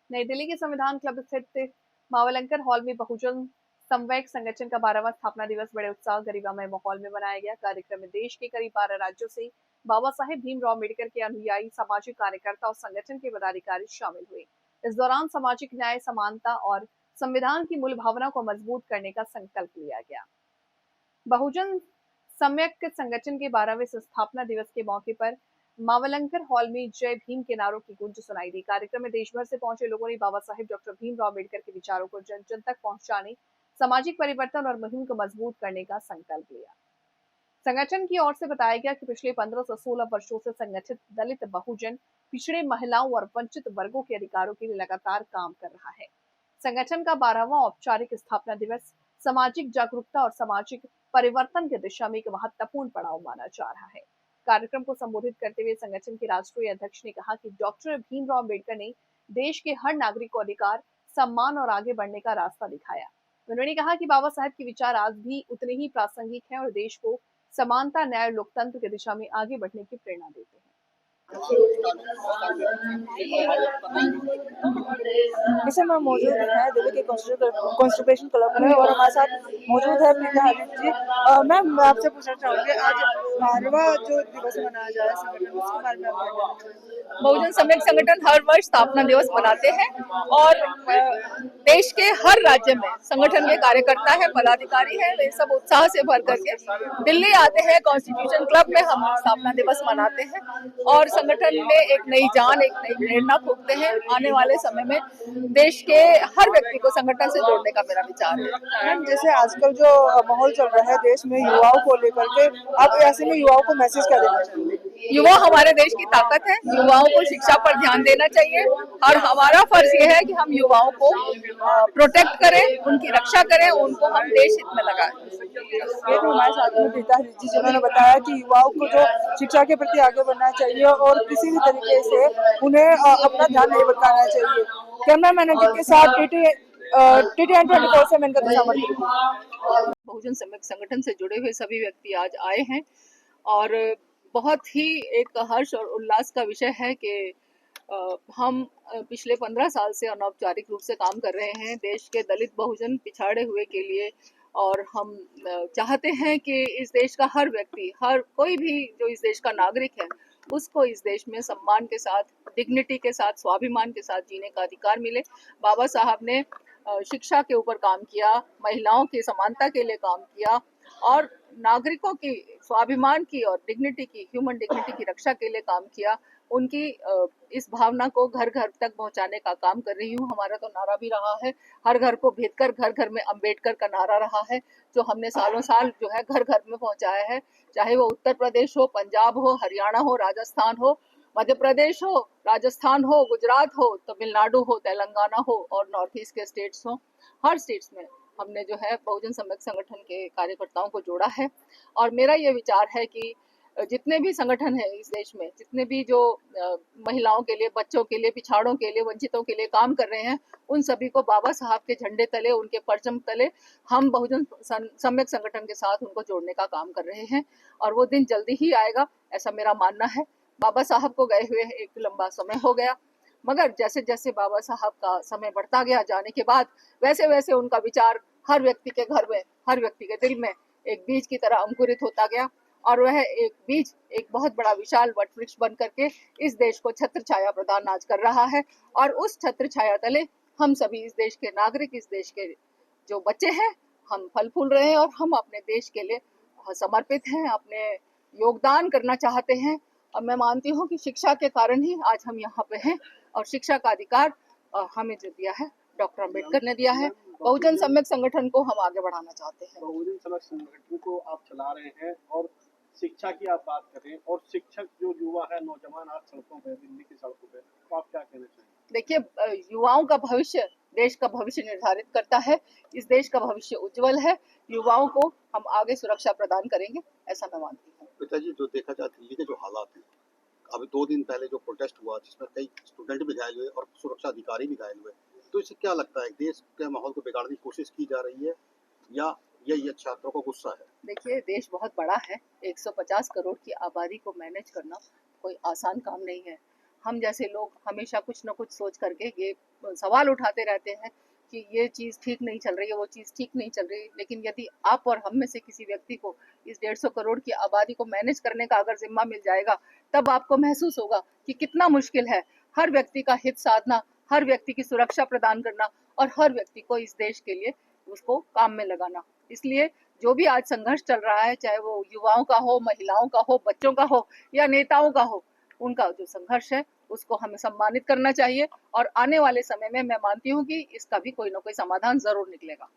नई दिल्ली के संविधान क्लब स्थित मावलंकर हॉल में बहुजन समवैक संगठन का 12वां स्थापना दिवस बड़े उत्साह गरिमामय माहौल में मनाया गया। कार्यक्रम में देश के करीब 12 राज्यों से बाबा साहेब भीमराव अम्बेडकर के अनुयायी, सामाजिक कार्यकर्ता और संगठन के पदाधिकारी शामिल हुए। इस दौरान सामाजिक न्याय, समानता और संविधान की मूल भावना को मजबूत करने का संकल्प लिया गया। बहुजन सम्यक संगठन के 12वें स्थापना दिवस के मौके पर मावलंकर हॉल में जय भीम के नारों की गूंज सुनाई दी। कार्यक्रम में देश भर से पहुंचे लोगों ने बाबा साहेब डॉक्टर भीमराव अम्बेडकर के विचारों को जन जन तक पहुंचाने, सामाजिक परिवर्तन और मुहिम को मजबूत करने का संकल्प लिया। संगठन की ओर से बताया गया कि पिछले 15 से 16 वर्षों से संगठित दलित, बहुजन, पिछड़े, महिलाओं और वंचित वर्गों के अधिकारों के लिए लगातार काम कर रहा है। संगठन का 12वां औपचारिक स्थापना दिवस सामाजिक जागरूकता और सामाजिक परिवर्तन की दिशा में एक महत्वपूर्ण पड़ाव माना जा रहा है। कार्यक्रम को संबोधित करते हुए संगठन के राष्ट्रीय अध्यक्ष ने कहा कि डॉक्टर भीमराव अम्बेडकर ने देश के हर नागरिक को अधिकार, सम्मान और आगे बढ़ने का रास्ता दिखाया। उन्होंने कहा कि बाबा साहेब के विचार आज भी उतने ही प्रासंगिक हैं और देश को समानता, न्याय, लोकतंत्र की दिशा में आगे बढ़ने की प्रेरणा देते हैं। इस समय मौजूद है दिल्ली के कॉन्स्टिट्यूशन क्लब में और हमारे साथ मौजूद है प्रीता हरीश जी। मैम, मैं आपसे पूछना चाहूंगी, आज 12वां जो दिवस मनाया जा रहा है संगठन, उसके बारे में आप क्या कहना चाहेंगे? बहुजन सम्यक संगठन हर वर्ष स्थापना दिवस मनाते हैं और देश के हर राज्य में संगठन के कार्यकर्ता है, पदाधिकारी है, वे सब उत्साह से भर करके दिल्ली आते हैं। कॉन्स्टिट्यूशन क्लब में हम स्थापना दिवस मनाते हैं और संगठन में एक नई जान, एक नई प्रेरणा फूंकते हैं। आने वाले समय में देश के हर व्यक्ति को संगठन से जोड़ने का मेरा विचार है। मैम, जैसे आजकल जो माहौल चल रहा है देश में युवाओं को लेकर के, आप ऐसे में युवाओं को मैसेज क्या देना चाहेंगे? युवा हमारे देश की ताकत है। युवाओं को शिक्षा पर ध्यान देना चाहिए और हमारा फर्ज ये है कि हम युवाओं को प्रोटेक्ट करें, उनकी रक्षा करें, उनको हम देश हित में लगाएं। ये तो हमारे साथ में प्रीता हरीश जी, जिन्होंने बताया कि युवाओं को जो शिक्षा के प्रति आगे बढ़ना चाहिए और किसी भी तरीके से उन्हें अपना ध्यान नहीं भटकाना चाहिए। कैमरा मैन अंकित के साथ TTN 24 से मैं इनका समर्थन। बहुजन सम्यक संगठन से जुड़े हुए सभी व्यक्ति आज आए हैं और बहुत ही एक हर्ष और उल्लास का विषय है कि हम पिछले 15 साल से अनौपचारिक रूप से काम कर रहे हैं देश के दलित, बहुजन, पिछाड़े हुए के लिए। और हम चाहते हैं कि इस देश का हर व्यक्ति, हर कोई भी जो इस देश का नागरिक है, उसको इस देश में सम्मान के साथ, डिग्निटी के साथ, स्वाभिमान के साथ जीने का अधिकार मिले। बाबा साहब ने शिक्षा के ऊपर काम किया, महिलाओं की समानता के लिए काम किया और नागरिकों की स्वाभिमान की और डिग्निटी की, ह्यूमन डिग्निटी की रक्षा के लिए काम किया। उनकी इस भावना को घर घर तक पहुंचाने का काम कर रही हूँ। हमारा तो नारा भी रहा है, हर घर को भेदकर घर घर में अम्बेडकर का नारा रहा है, जो हमने सालों साल जो है घर घर में पहुंचाया है। चाहे वो उत्तर प्रदेश हो, पंजाब हो, हरियाणा हो, राजस्थान हो, मध्य प्रदेश हो, राजस्थान हो, गुजरात हो, तमिलनाडु हो, तेलंगाना हो और नॉर्थ ईस्ट के स्टेट्स हो, हर स्टेट्स में हमने जो है बहुजन सम्यक संगठन के कार्यकर्ताओं को जोड़ा है। और मेरा ये विचार है कि जितने भी संगठन है इस देश में, जितने भी जो महिलाओं के लिए, बच्चों के लिए, पिछाड़ों के लिए, वंचितों के लिए काम कर रहे हैं, उन सभी को बाबा साहब के झंडे तले, उनके परचम तले हम बहुजन सम्यक संगठन के साथ उनको जोड़ने का काम कर रहे हैं और वो दिन जल्दी ही आएगा, ऐसा मेरा मानना है। बाबा साहब को गए हुए एक लंबा समय हो गया, मगर जैसे जैसे बाबा साहब का समय बढ़ता गया जाने के बाद, वैसे वैसे उनका विचार हर व्यक्ति के घर में, हर व्यक्ति के दिल में एक बीज की तरह अंकुरित होता गया और वह एक बीज एक बहुत बड़ा विशाल वट वृक्ष बन करके इस देश को छत्र छाया प्रदान आज कर रहा है। और उस छत्र छाया तले हम सभी इस देश के नागरिक, इस देश के जो बच्चे हैं, हम फल फूल रहे हैं और हम अपने देश के लिए समर्पित हैं, अपने योगदान करना चाहते हैं। और मैं मानती हूँ कि शिक्षा के कारण ही आज हम यहाँ पे हैं और शिक्षा का अधिकार हमें जो दिया है डॉक्टर अम्बेडकर ने दिया है। बहुजन सम्यक संगठन को हम आगे बढ़ाना चाहते हैं। बहुजन सम्यक संगठन को आप चला रहे हैं और शिक्षा की आप बात कर रहे हैं और शिक्षक जो युवा है, नौजवान आज सड़कों पे, दिल्ली की सड़कों पे, तो आप क्या कहना चाहेंगे? देखिए, युवाओं का भविष्य देश का भविष्य निर्धारित करता है। इस देश का भविष्य उज्जवल है। युवाओं को हम आगे सुरक्षा प्रदान करेंगे, ऐसा मैं मानती हूँ। पिताजी, जो देखा जाए दिल्ली के जो हालात हैं, अभी 2 दिन पहले जो प्रोटेस्ट हुआ जिसमें कई स्टूडेंट भी घायल हुए और सुरक्षा अधिकारी भी घायल हुए, तो इससे क्या लगता है, देश के माहौल को बिगाड़ने की कोशिश की जा रही है या यही छात्रों को गुस्सा है? देखिए, देश बहुत बड़ा है, 150 करोड़ की आबादी को मैनेज करना कोई आसान काम नहीं है। हम जैसे लोग हमेशा कुछ न कुछ सोच करके ये सवाल उठाते रहते हैं कि ये चीज़ ठीक नहीं चल रही है, वो चीज़ ठीक नहीं चल रही है। लेकिन यदि आप और हम में से किसी व्यक्ति को इस 150 करोड़ की आबादी को मैनेज करने का अगर जिम्मा मिल जाएगा, तब आपको महसूस होगा कि कितना मुश्किल है हर व्यक्ति का हित साधना, हर व्यक्ति की सुरक्षा प्रदान करना और हर व्यक्ति को इस देश के लिए उसको काम में लगाना। इसलिए जो भी आज संघर्ष चल रहा है, चाहे वो युवाओं का हो, महिलाओं का हो, बच्चों का हो या नेताओं का हो, उनका जो संघर्ष है उसको हमें सम्मानित करना चाहिए और आने वाले समय में मैं मानती हूँ कि इसका भी कोई ना कोई समाधान जरूर निकलेगा।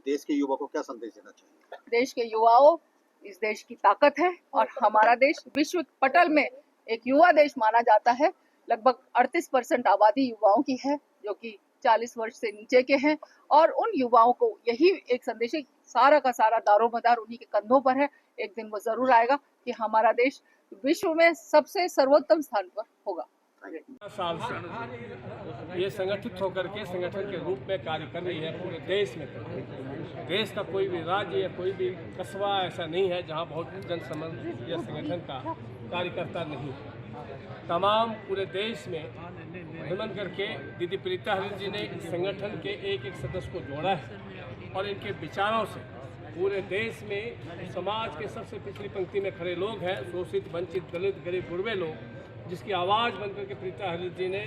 देश के युवा को क्या संदेश देना चाहिए? देश के युवाओं इस देश की ताकत है और हमारा देश विश्व पटल में एक युवा देश माना जाता है। लगभग 38% आबादी युवाओं की है जो कि 40 वर्ष से नीचे के हैं और उन युवाओं को यही एक संदेश है, सारा का सारा दारोमदार उन्हीं के कंधों पर है। एक दिन वो जरूर आएगा कि हमारा देश विश्व में सबसे सर्वोत्तम स्थान पर होगा। साल से ये संगठित होकर के संगठन के रूप में कार्य कर रही है, पूरे देश में कर रही है। देश का कोई भी राज्य या कोई भी कस्बा ऐसा नहीं है जहां बहुत जनसंबंध या संगठन का कार्यकर्ता नहीं है। तमाम पूरे देश में भ्रमण करके दीदी प्रीता हरित जी ने इस संगठन के एक एक सदस्य को जोड़ा है और इनके विचारों से पूरे देश में समाज के सबसे पिछली पंक्ति में खड़े लोग हैं, शोषित, वंचित, दलित, गरीब, गुरबे लोग, जिसकी आवाज़ बनकर के प्रीता हरित जी ने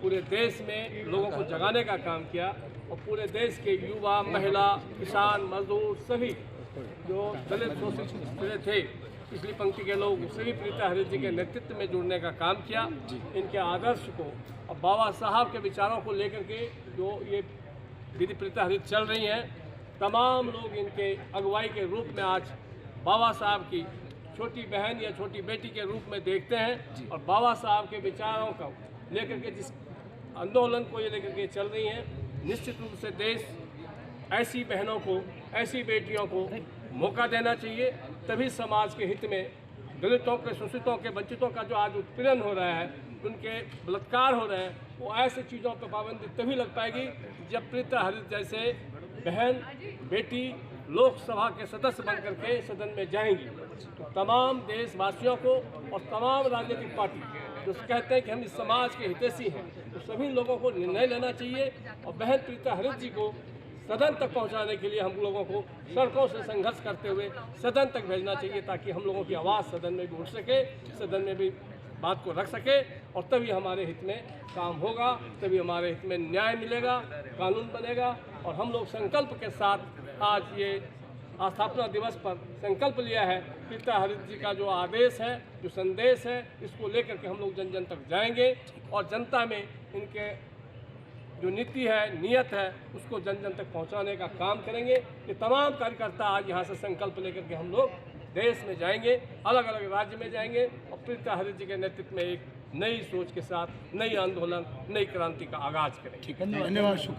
पूरे देश में लोगों को जगाने का काम किया और पूरे देश के युवा, महिला, किसान, मजदूर सभी जो दलित शोषित थे, पिछली पंक्ति के लोग, सभी प्रीता हरित जी के नेतृत्व में जुड़ने का काम किया। इनके आदर्श को और बाबा साहब के विचारों को लेकर के जो ये दीदी प्रीता हरित चल रही हैं, तमाम लोग इनके अगुवाई के रूप में आज बाबा साहब की छोटी बहन या छोटी बेटी के रूप में देखते हैं और बाबा साहब के विचारों को लेकर के जिस आंदोलन को ये लेकर के चल रही हैं, निश्चित रूप से देश ऐसी बहनों को, ऐसी बेटियों को मौका देना चाहिए। तभी समाज के हित में दलितों के, शोषितों के, वंचितों का जो आज उत्पीड़न हो रहा है, उनके बलात्कार हो रहे हैं, वो ऐसी चीज़ों पर पाबंदी तभी लग पाएगी जब प्रीता हरित जैसे बहन, बेटी लोकसभा के सदस्य बन करके सदन में जाएंगी। तो तमाम देशवासियों को और तमाम राजनीतिक पार्टी जो कहते हैं कि हम इस समाज के हितैषी हैं, तो सभी लोगों को निर्णय लेना चाहिए और बहन प्रीता हरित जी को सदन तक पहुंचाने के लिए हम लोगों को सड़कों से संघर्ष करते हुए सदन तक भेजना चाहिए, ताकि हम लोगों की आवाज़ सदन में भी उठ सके, सदन में भी बात को रख सके और तभी हमारे हित में काम होगा, तभी हमारे हित में न्याय मिलेगा, कानून बनेगा। और हम लोग संकल्प के साथ आज ये स्थापना दिवस पर संकल्प लिया है। प्रीता हरित जी का जो आदेश है, जो संदेश है, इसको लेकर के हम लोग जन जन तक जाएंगे और जनता में इनके जो नीति है, नियत है, उसको जन जन तक पहुंचाने का काम करेंगे। ये तमाम कार्यकर्ता आज यहाँ से संकल्प लेकर के हम लोग देश में जाएंगे, अलग अलग राज्य में जाएंगे और प्रीता हरित जी के नेतृत्व में एक नई सोच के साथ नई आंदोलन, नई क्रांति का आगाज करेंगे। ठीक है, धन्यवाद।